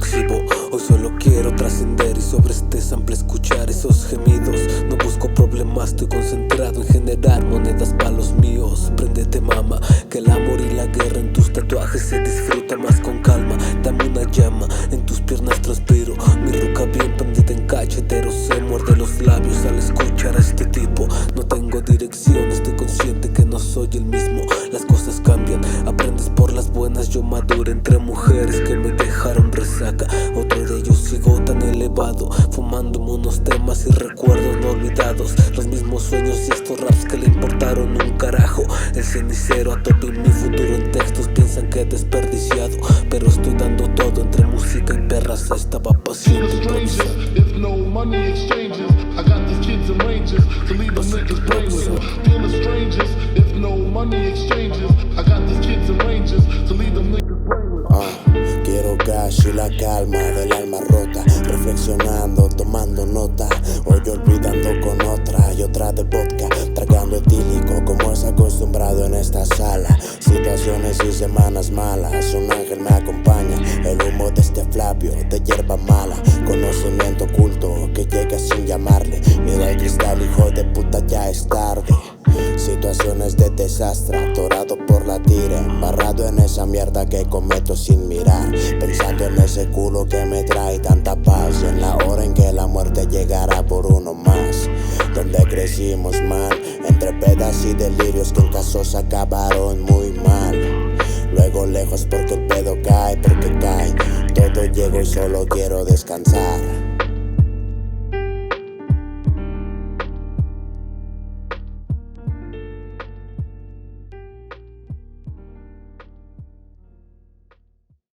reflexivo. Hoy solo quiero trascender y sobre este sample escuchar esos gemidos. No busco problemas, estoy concentrado en generar monedas para los míos. Préndete mama, que el amor y la guerra en tus tatuajes se disfruta más con calma. Dame una llama, en tus piernas transpiro. Mi ruca bien prendida en cachetero se muerde los labios al escuchar a este tipo. No tengo dirección, estoy consciente que no soy el mismo. Las cosas cambian, aprendes por las buenas. Yo maduro entre mujeres que me dejaron resaca. Otro de ellos sigo tan elevado, fumándome unos temas y recuerdos no olvidados. Los mismos sueños y estos raps que le importaron un carajo. El cenicero a tope y mi futuro en textos piensan que he desperdiciado, pero estoy dando todo entre música y perras. Estaba paciente Quiero cash y la calma del alma rota, reflexionando, tomando nota. Hoy olvidando con otra y otra de vodka, tragando etílico como es acostumbrado en esta sala. Situaciones y semanas malas, un ángel me acompaña. El humo de este Flavio, de hierba mala, conocimiento oculto que llega sin llamarle. Mira el cristal, hijo de puta, ya es tarde. Situaciones de desastre, atorado por la tira, embarrado en esa mierda que cometo sin mirar, pensando en ese culo que me trae tanta paz, y en la hora en que la muerte llegará por uno más. Donde crecimos mal, entre pedas y delirios que en casos acabaron muy mal. Luego lejos porque el pedo cae, porque cae. Todo llego y solo quiero descansar.